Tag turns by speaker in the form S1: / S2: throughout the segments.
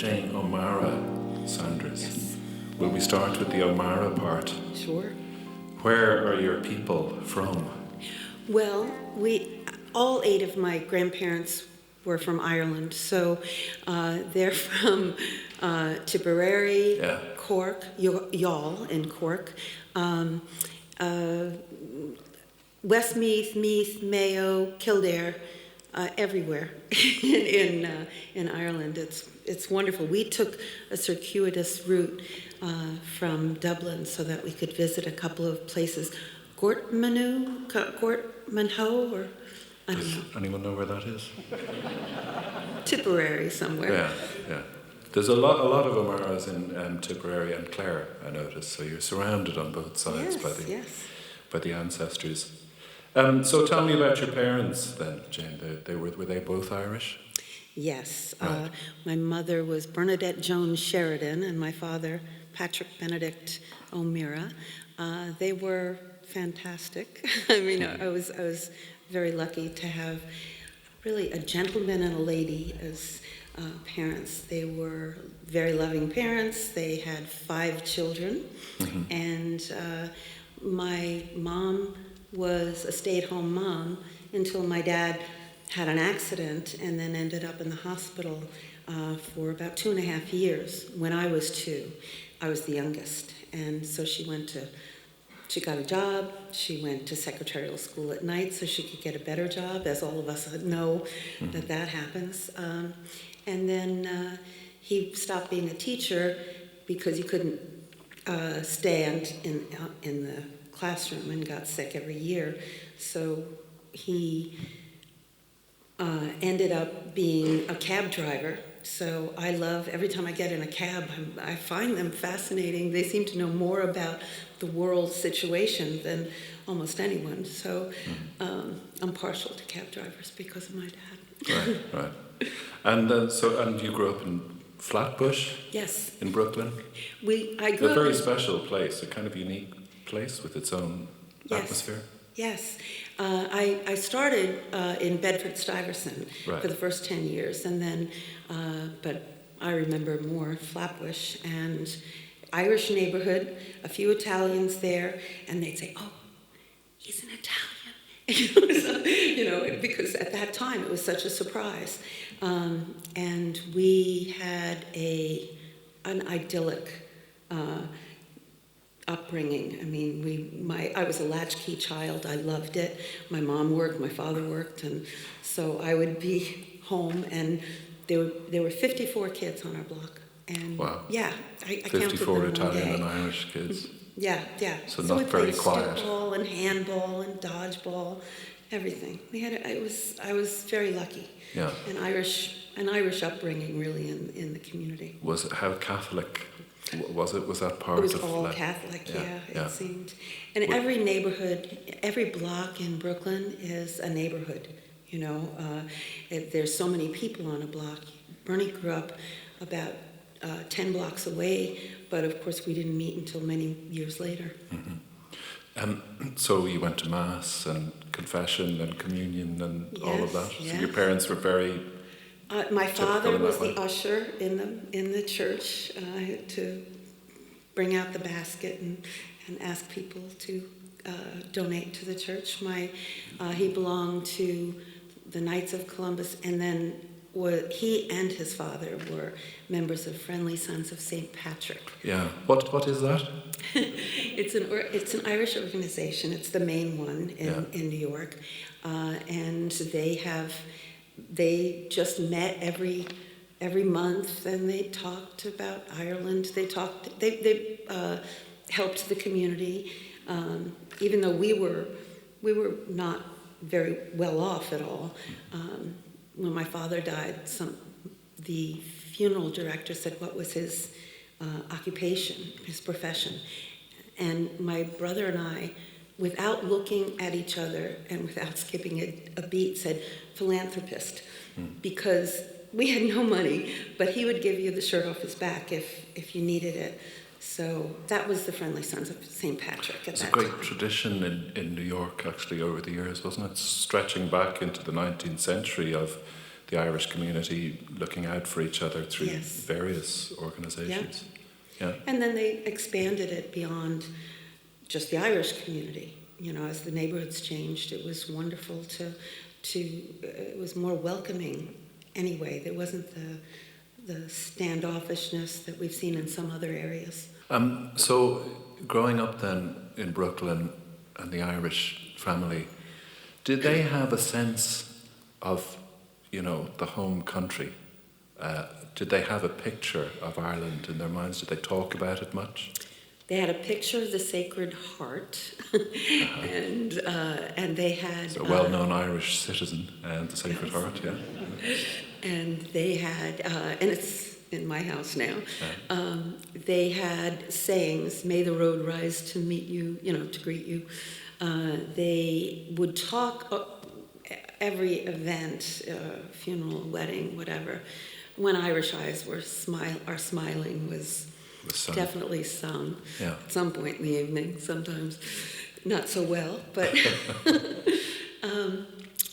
S1: Jane O'Mara Sanders.
S2: Yes.
S1: Will we start with the O'Mara part?
S2: Sure.
S1: Where are your people from?
S2: Well, all 8 of my grandparents were from Ireland, so they're from Tipperary,
S1: Yeah.
S2: Cork, Youghal in Cork, Westmeath, Meath, Mayo, Kildare, everywhere in Ireland. It's wonderful. We took a circuitous route from Dublin so that we could visit a couple of places. Gortmanho, or I don't know.
S1: Does anyone know where that is?
S2: Tipperary somewhere.
S1: Yeah. There's a lot of O'Maras in Tipperary and Clare, I noticed. So you're surrounded on both sides by the ancestors. So tell me about your parents then, Jane. Were they both Irish?
S2: Yes.
S1: Right.
S2: My mother was Bernadette Jones Sheridan, and my father, Patrick Benedict O'Meara. They were fantastic. I mean, I was very lucky to have really a gentleman and a lady as parents. They were very loving parents. They had 5 children, and my mom was a stay-at-home mom until my dad had an accident and then ended up in the hospital for about 2.5 years. When I was 2, I was the youngest, and so she got a job. She went to secretarial school at night so she could get a better job, as all of us know that happens. And then he stopped being a teacher because he couldn't stand in the classroom and got sick every year. So he ended up being a cab driver. So I love, every time I get in a cab, I find them fascinating. They seem to know more about the world situation than almost anyone. So I'm partial to cab drivers because of my dad.
S1: Right. And you grew up in Flatbush?
S2: Yes.
S1: In Brooklyn?
S2: I grew
S1: a
S2: up
S1: very
S2: in,
S1: special place, a kind of unique place with its own atmosphere.
S2: Yes. I started in Bedford-Stuyvesant for the first 10 years, and then, but I remember more Flatbush and Irish neighborhood, a few Italians there, and they'd say, "Oh, he's an Italian," so, because at that time it was such a surprise. And we had an idyllic upbringing. I mean, I was a latchkey child. I loved it. My mom worked, my father worked, and so I would be home, and there were 54 kids on our block. And
S1: wow.
S2: Yeah, I
S1: 54
S2: counted them
S1: Italian
S2: one day.
S1: and Irish kids.
S2: Yeah.
S1: So
S2: we
S1: not very
S2: played
S1: quiet.
S2: stickball and handball and dodgeball, everything. I was very lucky.
S1: Yeah.
S2: An Irish upbringing really in the community.
S1: Was it, how Catholic was it? Was that part
S2: of it?
S1: It
S2: was all Catholic,
S1: yeah.
S2: It seemed. And every neighborhood, every block in Brooklyn is a neighborhood, there's so many people on a block. Bernie grew up about 10 blocks away, but of course we didn't meet until many years later.
S1: So you went to Mass and confession and communion and all of that?
S2: Yes.
S1: So your parents were very
S2: my father was the
S1: way.
S2: usher in the church to bring out the basket and ask people to donate to the church. He belonged to the Knights of Columbus, and then he and his father were members of Friendly Sons of St. Patrick.
S1: Yeah. What is that?
S2: It's an Irish organization. It's the main one in New York, and they just met every month, and they talked about Ireland. They helped the community, even though we were not very well off at all. When my father died, the funeral director said what was his occupation, his profession. And my brother and I, without looking at each other and without skipping a beat, said philanthropist, because we had no money, but he would give you the shirt off his back if you needed it. So that was the Friendly Sons of St. Patrick at that time.
S1: It's a great tradition in New York, actually, over the years, wasn't it? Stretching back into the 19th century of the Irish community looking out for each other through various organisations. Yeah.
S2: And then they expanded it beyond just the Irish community. You know, as the neighborhoods changed, it was wonderful to it was more welcoming anyway. There wasn't the standoffishness that we've seen in some other areas.
S1: So growing up then in Brooklyn and the Irish family, did they have a sense of, you know, the home country? Did they have a picture of Ireland in their minds? Did they talk about it much?
S2: They had a picture of the Sacred Heart, and they had...
S1: a well-known Irish citizen, and the Sacred Heart, yeah.
S2: And they had, and it's in my house now, they had sayings, may the road rise to meet you, you know, to greet you. They would talk every event, funeral, wedding, whatever, when Irish eyes were smiling was definitely sung at some point in the evening, sometimes not so well, but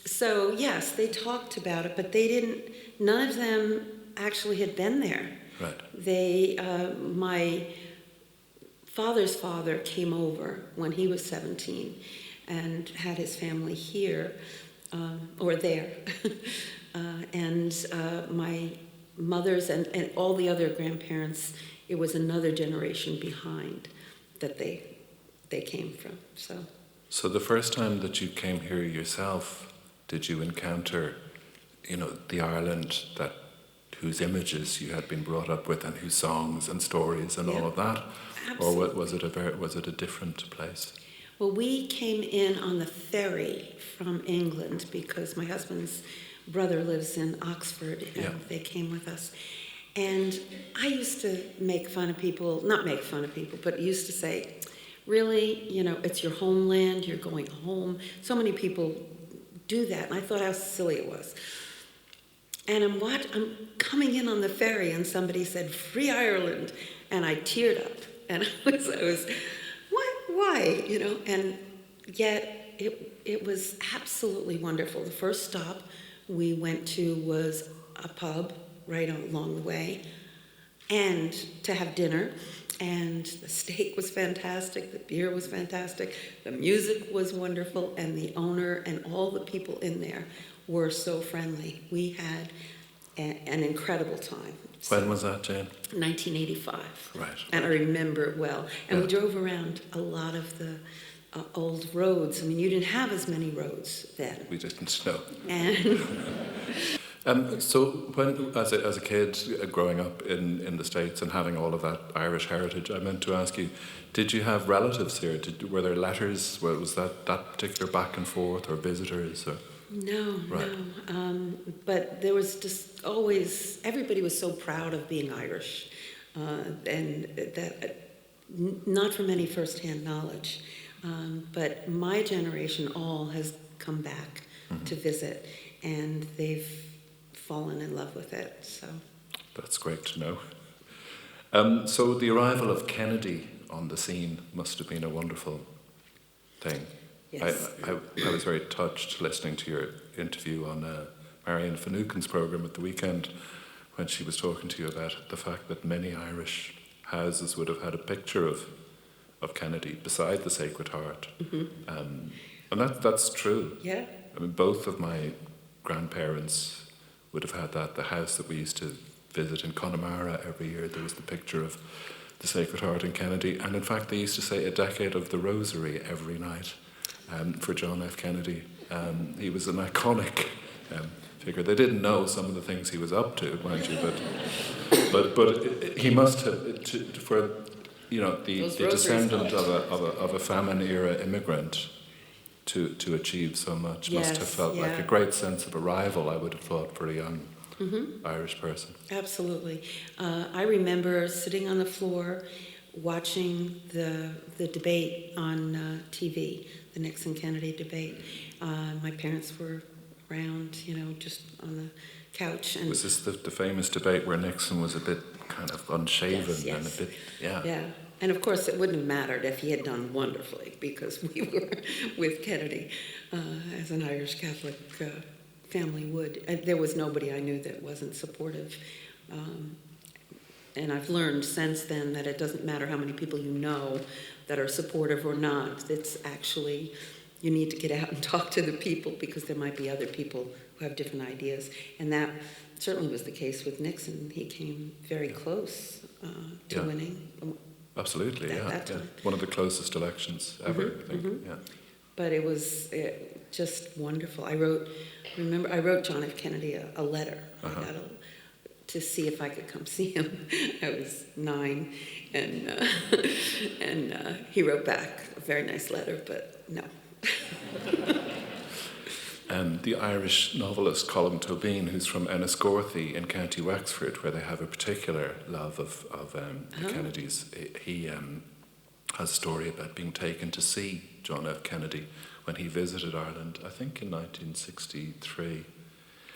S2: so yes, they talked about it, but they didn't, none of them actually had been there.
S1: Right.
S2: They, my father's father came over when he was 17 and had his family here, or there, and my mother's and all the other grandparents, it was another generation behind that they came from. So
S1: the first time that you came here yourself, did you encounter, you know, the Ireland whose images you had been brought up with, and whose songs and stories and all of that?
S2: Absolutely.
S1: Or was it a different place?
S2: Well, we came in on the ferry from England because my husband's brother lives in Oxford, and they came with us. And I used to make fun of people, not make fun of people, but used to say, really, you know, it's your homeland, you're going home. So many people do that, and I thought how silly it was. And I'm coming in on the ferry, and somebody said, "Free Ireland," and I teared up, and I was, what, why, you know? And yet it was absolutely wonderful. The first stop we went to was a pub right along the way, and to have dinner, and the steak was fantastic, the beer was fantastic, the music was wonderful, and the owner and all the people in there were so friendly. We had an incredible time.
S1: When was that, Jane?
S2: 1985.
S1: Right.
S2: And I remember it well. And we drove around a lot of the old roads. I mean, you didn't have as many roads then.
S1: We didn't, no.
S2: And
S1: so when, as a kid growing up in the States and having all of that Irish heritage, I meant to ask you, did you have relatives here? Were there letters? Was that particular back and forth, or visitors? Or?
S2: No, but there was just always, everybody was so proud of being Irish, and that not from any firsthand knowledge, but my generation all has come back to visit, and they've fallen in love with it. So
S1: that's great to know. So the arrival of Kennedy on the scene must have been a wonderful thing. Yes. I was very touched listening to your interview on Marion Finucane's programme at the weekend, when she was talking to you about the fact that many Irish houses would have had a picture of Kennedy beside the Sacred Heart. And that's true.
S2: Yeah.
S1: I mean, both of my grandparents would have had that. The house that we used to visit in Connemara every year, there was the picture of the Sacred Heart and Kennedy. And in fact, they used to say a decade of the Rosary every night. For John F. Kennedy. He was an iconic figure. They didn't know some of the things he was up to, mind you, but he must have, for you know, the descendant of a famine-era immigrant to achieve so much, must have felt like a great sense of arrival, I would have thought, for a young Irish person.
S2: Absolutely. I remember sitting on the floor watching the debate on TV, the Nixon-Kennedy debate. My parents were around, you know, just on the couch. And
S1: was this the famous debate where Nixon was a bit kind of unshaven and a bit,
S2: Yeah, and of course it wouldn't have mattered if he had done wonderfully, because we were with Kennedy as an Irish Catholic family would. There was nobody I knew that wasn't supportive. And I've learned since then that it doesn't matter how many people you know that are supportive or not. It's actually, you need to get out and talk to the people, because there might be other people who have different ideas. And that certainly was the case with Nixon. He came very close to winning.
S1: Absolutely,
S2: that time.
S1: One of the closest elections ever, I think. Yeah.
S2: But it was just wonderful. I wrote John F. Kennedy a letter. I got to see if I could come see him. I was 9, and he wrote back a very nice letter, but no.
S1: The Irish novelist Colm Tóibín, who's from Enniscorthy in County Wexford, where they have a particular love of the Kennedys, he has a story about being taken to see John F. Kennedy when he visited Ireland, I think in 1963.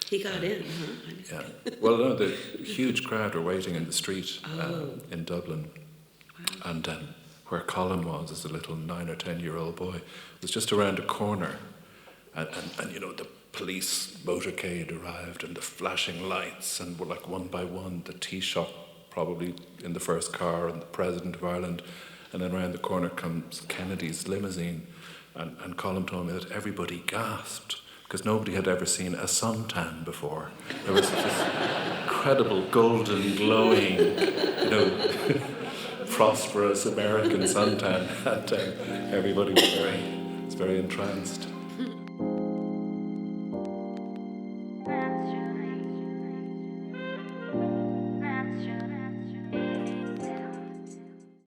S2: He got in, huh?
S1: Yeah. Well, no, the huge crowd were waiting in the street in Dublin. Wow. And where Colin was as a little 9 or 10-year-old boy was just around a corner. And the police motorcade arrived, and the flashing lights, and were like one by one, the Taoiseach probably in the first car, and the President of Ireland. And then around the corner comes Kennedy's limousine. And Colin told me that everybody gasped, because nobody had ever seen a suntan before. There was this incredible golden, glowing, prosperous American suntan, and everybody was very entranced.